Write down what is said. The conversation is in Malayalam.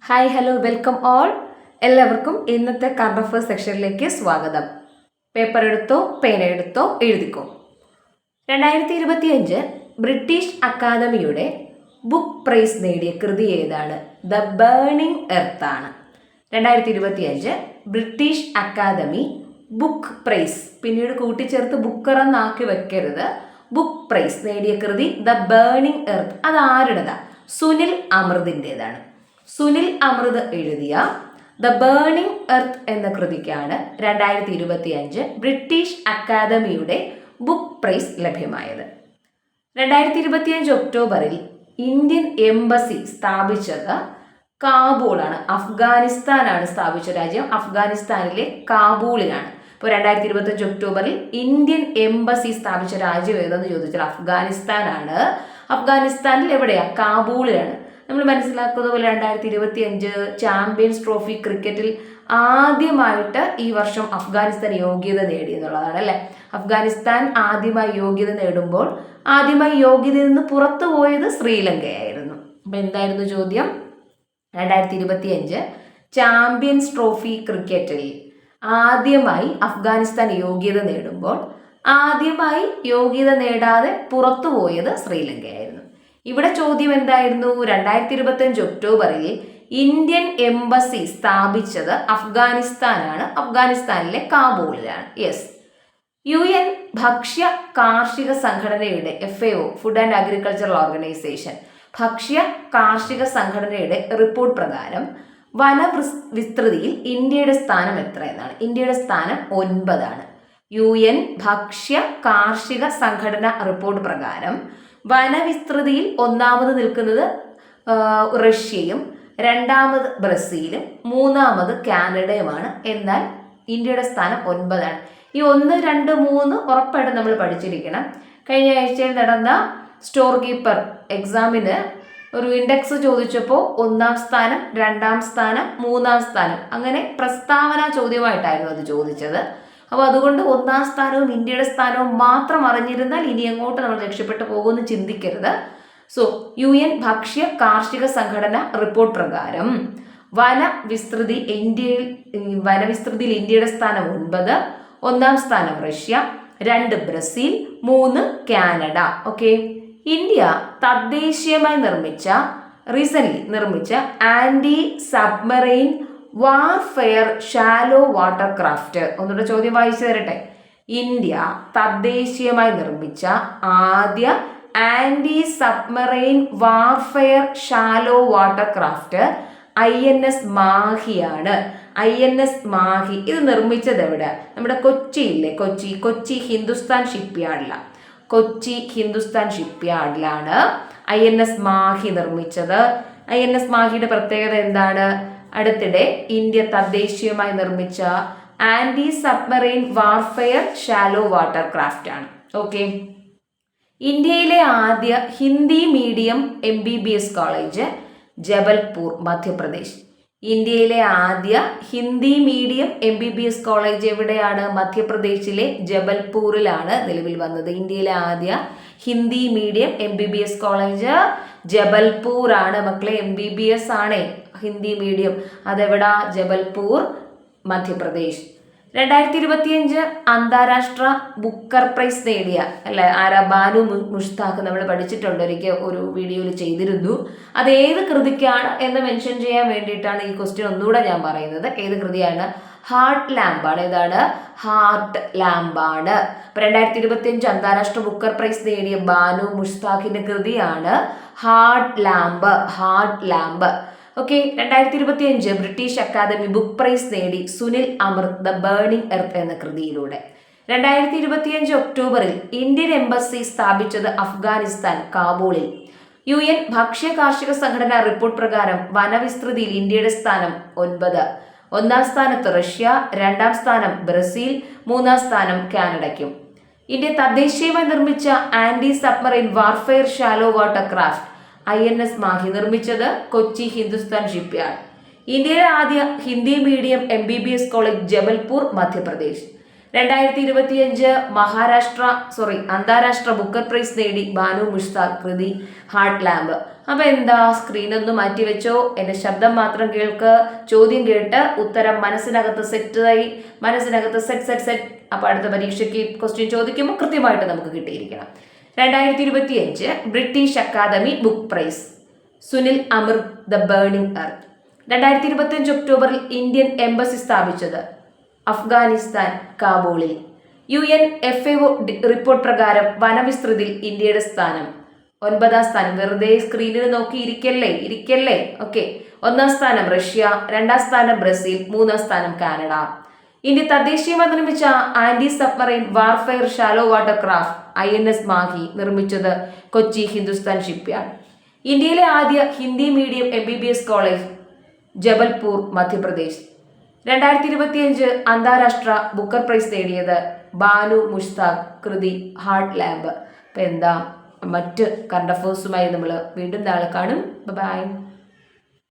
Hi hello welcome all. എല്ലാവർക്കും ഇന്നത്തെ കറണ്ട് അഫയേഴ്സ് സെക്ഷനിലേക്ക് സ്വാഗതം. പേപ്പർ എടുത്തോ, പേന എടുത്തോ, എഴുതിക്കോ. 2025 ബ്രിട്ടീഷ് അക്കാദമിയുടെ ബുക്ക് പ്രൈസ് നേടിയ കൃതി ഏതാണ്? ദ ബേണിംഗ് എർത്ത് ആണ്. 2025 ബ്രിട്ടീഷ് അക്കാദമി ബുക്ക് പ്രൈസ്, പിന്നീട് കൂട്ടിച്ചേർത്ത് ബുക്കർ എന്നാക്കി വെക്കരുത്, ബുക്ക് പ്രൈസ് നേടിയ കൃതി ദ ബേണിംഗ് എർത്ത്. അത് ആരുടേതാ? സുനിൽ അമൃതിൻ്റെതാണ്. സുനിൽ അമൃത് എഴുതിയ ദ ബേണിംഗ് എർത്ത് എന്ന കൃതിക്കാണ് 2025 ബ്രിട്ടീഷ് അക്കാദമിയുടെ ബുക്ക് പ്രൈസ് ലഭ്യമായത്. 2025 ഒക്ടോബറിൽ ഇന്ത്യൻ എംബസി സ്ഥാപിച്ചത് കാബൂളാണ്. അഫ്ഗാനിസ്ഥാനാണ് സ്ഥാപിച്ച രാജ്യം. അഫ്ഗാനിസ്ഥാനിലെ കാബൂളിലാണ്. ഇപ്പോൾ 2025 ഒക്ടോബറിൽ ഇന്ത്യൻ എംബസി സ്ഥാപിച്ച രാജ്യം ഏതെന്ന് ചോദിച്ചാൽ അഫ്ഗാനിസ്ഥാനാണ്. അഫ്ഗാനിസ്ഥാനിൽ എവിടെയാ? കാബൂളിലാണ്. നമ്മൾ മനസ്സിലാക്കുന്ന പോലെ 2025 ചാമ്പ്യൻസ് ട്രോഫി ക്രിക്കറ്റിൽ ആദ്യമായിട്ട് ഈ വർഷം അഫ്ഗാനിസ്ഥാൻ യോഗ്യത നേടി എന്നുള്ളതാണ് അല്ലേ. അഫ്ഗാനിസ്ഥാൻ ആദ്യമായി യോഗ്യത നേടുമ്പോൾ ആദ്യമായി യോഗ്യതയിൽ നിന്ന് പുറത്തു പോയത് ശ്രീലങ്കയായിരുന്നു. അപ്പം എന്തായിരുന്നു ചോദ്യം? 2025 ചാമ്പ്യൻസ് ട്രോഫി ക്രിക്കറ്റിൽ ആദ്യമായി അഫ്ഗാനിസ്ഥാൻ യോഗ്യത നേടുമ്പോൾ ആദ്യമായി യോഗ്യത നേടാതെ പുറത്തു പോയത് ശ്രീലങ്കയായിരുന്നു. ഇവിടെ ചോദ്യം എന്തായിരുന്നു? 2025 ഒക്ടോബറിൽ ഇന്ത്യൻ എംബസി സ്ഥാപിച്ചത് അഫ്ഗാനിസ്ഥാനാണ്. അഫ്ഗാനിസ്ഥാനിലെ കാബൂളിലാണ്. യെസ്. UN ഭക്ഷ്യ കാർഷിക സംഘടനയുടെ FAO food and agricultural organisation ഭക്ഷ്യ കാർഷിക സംഘടനയുടെ റിപ്പോർട്ട് പ്രകാരം വനവിസ്തൃതിയിൽ ഇന്ത്യയുടെ സ്ഥാനം എത്ര എന്നാണ്? ഇന്ത്യയുടെ സ്ഥാനം 9ആണ്. UN ഭക്ഷ്യ കാർഷിക സംഘടന റിപ്പോർട്ട് പ്രകാരം വനവിസ്തൃതിയിൽ ഒന്നാമത് നിൽക്കുന്നത് റഷ്യയും, രണ്ടാമത് ബ്രസീലും, മൂന്നാമത് കാനഡയുമാണ്. എന്നാൽ ഇന്ത്യയുടെ സ്ഥാനം 9ആണ്. ഈ 1, 2, 3 ഉറപ്പായിട്ടും നമ്മൾ പഠിച്ചിരിക്കണം. കഴിഞ്ഞ ആഴ്ചയിൽ നടന്ന സ്റ്റോർ കീപ്പർ എക്സാമിന് ഒരു ഇൻഡെക്സ് ചോദിച്ചപ്പോൾ 1ാം സ്ഥാനം, 2ാം സ്ഥാനം, 3ാം സ്ഥാനം, അങ്ങനെ പ്രസ്താവന ചോദ്യമായിട്ടായിരുന്നു അത് ചോദിച്ചത്. അപ്പോൾ അതുകൊണ്ട് 1ാം സ്ഥാനവും ഇന്ത്യയുടെ സ്ഥാനവും മാത്രം അറിഞ്ഞിരുന്നാൽ ഇനി എങ്ങോട്ട് നമ്മൾ രക്ഷപ്പെട്ടു പോകുമെന്ന് ചിന്തിക്കരുത്. സോ UN ഭക്ഷ്യ കാർഷിക സംഘടന റിപ്പോർട്ട് പ്രകാരം വനവിസ്തൃതിയിൽ ഇന്ത്യയുടെ സ്ഥാനം 9, 1ാം സ്ഥാനം Russia, 2 Brazil, 3 Canada. Okay. India തദ്ദേശീയമായി റീസെന്റ് നിർമ്മിച്ച anti submarine warfare shallow water craft. ഒന്നുകൂടെ ചോദ്യം വായിച്ചു തരട്ടെ. ഇന്ത്യ തദ്ദേശീയമായി നിർമ്മിച്ച ആദ്യ anti submarine warfare shallow water craft INS മാഹിയാണ്. INS മാഹി. ഇത് നിർമ്മിച്ചത് എവിടെ? നമ്മുടെ കൊച്ചിയില്ലേ, കൊച്ചി ഹിന്ദുസ്ഥാൻ ഷിപ്പ്യാർഡിലാണ്. കൊച്ചി ഹിന്ദുസ്ഥാൻ ഷിപ്പ്യാർഡിലാണ് INS മാഹി നിർമ്മിച്ചത്. INS മാഹിയുടെ പ്രത്യേകത എന്താണ്? അടുത്തിടെ ഇന്ത്യ തദ്ദേശീയമായി നിർമ്മിച്ച anti submarine warfare shallow water craft ആണ്. ഓക്കെ. ഇന്ത്യയിലെ ആദ്യ Hindi medium MBBS college Jabalpur, Madhya Pradesh. ഇന്ത്യയിലെ ആദ്യ ഹിന്ദി മീഡിയം MBBS കോളേജ് എവിടെയാണ്? മധ്യപ്രദേശിലെ ജബൽപൂരിലാണ് നിലവിൽ വന്നത്. ഇന്ത്യയിലെ ആദ്യ Hindi medium MBBS college Jabalpur ആണ് മക്കളെ. MBBS ആണ് ഹിന്ദി മീഡിയം. അതെവിടാ? ജബൽപൂർ, മധ്യപ്രദേശ്. 2025 അന്താരാഷ്ട്ര ബുക്കർ പ്രൈസ് നേടിയ അല്ലെ ആരാ? ബാനു മുഷ്താഖ്. നമ്മൾ പഠിച്ചിട്ടുണ്ട്, ഒരിക്കൽ ഒരു വീഡിയോയിൽ ചെയ്തിരുന്നു. അത് ഏത് കൃതിക്കാണ് എന്ന് മെൻഷൻ ചെയ്യാൻ വേണ്ടിയിട്ടാണ് ഈ ക്വസ്റ്റ്യൻ ഒന്നുകൂടെ ഞാൻ പറയുന്നത്. ഏത് കൃതിയാണ്? ഹാർട്ട് ലാമ്പാണ്. ഏതാണ്? ഹാർട്ട് ലാമ്പാണ്. 2025 അന്താരാഷ്ട്ര ബുക്കർ പ്രൈസ് നേടിയ ബാനു മുഷ്താഖിന്റെ കൃതിയാണ് heart lamp. Okay. 2025 British academy book prize നേടി Sunil Amrith the burning earth എന്ന കൃതിയിലൂടെ. 2025 ഒക്ടോബറിൽ ഇന്ത്യൻ എംബസി സ്ഥാപിച്ചത് അഫ്ഗാനിസ്ഥാൻ, കാബൂളിൽ. UN ഭക്ഷ്യ കാർഷിക സംഘടന റിപ്പോർട്ട് പ്രകാരം വനവിസ്തൃതിയിൽ ഇന്ത്യയുടെ സ്ഥാനം 9. 1ാം സ്ഥാനത്ത് റഷ്യ, 2ാം സ്ഥാനം ബ്രസീൽ, 3ാം സ്ഥാനം കാനഡയ്ക്കും. ഇന്ത്യ തദ്ദേശീയമായി നിർമ്മിച്ച anti submarine warfare shallow water craft INS Mahe നിർമ്മിച്ചത് കൊച്ചി ഹിന്ദുസ്ഥാൻ ഷിപ്പ്യാർഡ്. ഇന്ത്യയിലെ ആദ്യ Hindi medium MBBS college Jabalpur, Madhya Pradesh. 2025 അന്താരാഷ്ട്ര ബുക്കർ പ്രൈസ് നേടി ബാനു മുഷ്താഖ് കൃതി ഹാർട്ട് ലാമ്പ്. അപ്പൊ എന്താ, സ്ക്രീനൊന്ന് മാറ്റി വെച്ചോ, എന്റെ ശബ്ദം മാത്രം കേൾക്ക്, ചോദ്യം കേട്ട് ഉത്തരം മനസ്സിനകത്ത് സെറ്റ്. അപ്പൊ അടുത്ത പരീക്ഷയ്ക്ക് ക്വസ്റ്റ്യൻ ചോദിക്കുമ്പോൾ കൃത്യമായിട്ട് നമുക്ക് കിട്ടിയിരിക്കണം. 2025 British academy book prize Sunil Amrith, the burning earth. 2025 ഒക്ടോബറിൽ ഇന്ത്യൻ എംബസി സ്ഥാപിച്ചത് അഫ്ഗാനിസ്ഥാൻ കാബൂളിൽ. UNFAO റിപ്പോർട്ട് പ്രകാരം വനവിസ്തൃതിയിൽ ഇന്ത്യയുടെ സ്ഥാനം 9ാം സ്ഥാനം. വെറുതെ സ്ക്രീനിൽ നോക്കി ഇരിക്കല്ലേ. ഓക്കെ. 1ാം സ്ഥാനം റഷ്യ, 2ാം സ്ഥാനം ബ്രസീൽ, 3ാം സ്ഥാനം കാനഡ. ഇന്ത്യ തദ്ദേശീയമായി നിർമ്മിച്ച anti submarine warfare shallow water craft INS Mahe നിർമ്മിച്ചത് കൊച്ചി ഹിന്ദുസ്ഥാൻ ഷിപ്പ്യാർഡ്. ഇന്ത്യയിലെ ആദ്യ Hindi medium MBBS college Jabalpur, Madhya Pradesh. 2025 അന്താരാഷ്ട്ര ബുക്കർ പ്രൈസ് നേടിയത് ബാനു മുഷ്താഖ്, കൃതി ഹാർട്ട് ലാബ്. അപ്പൊ എന്താ, മറ്റ് കറണ്ട് അഫേഴ്സുമായി നമ്മൾ വീണ്ടും നാളെ കാണും. ബൈ.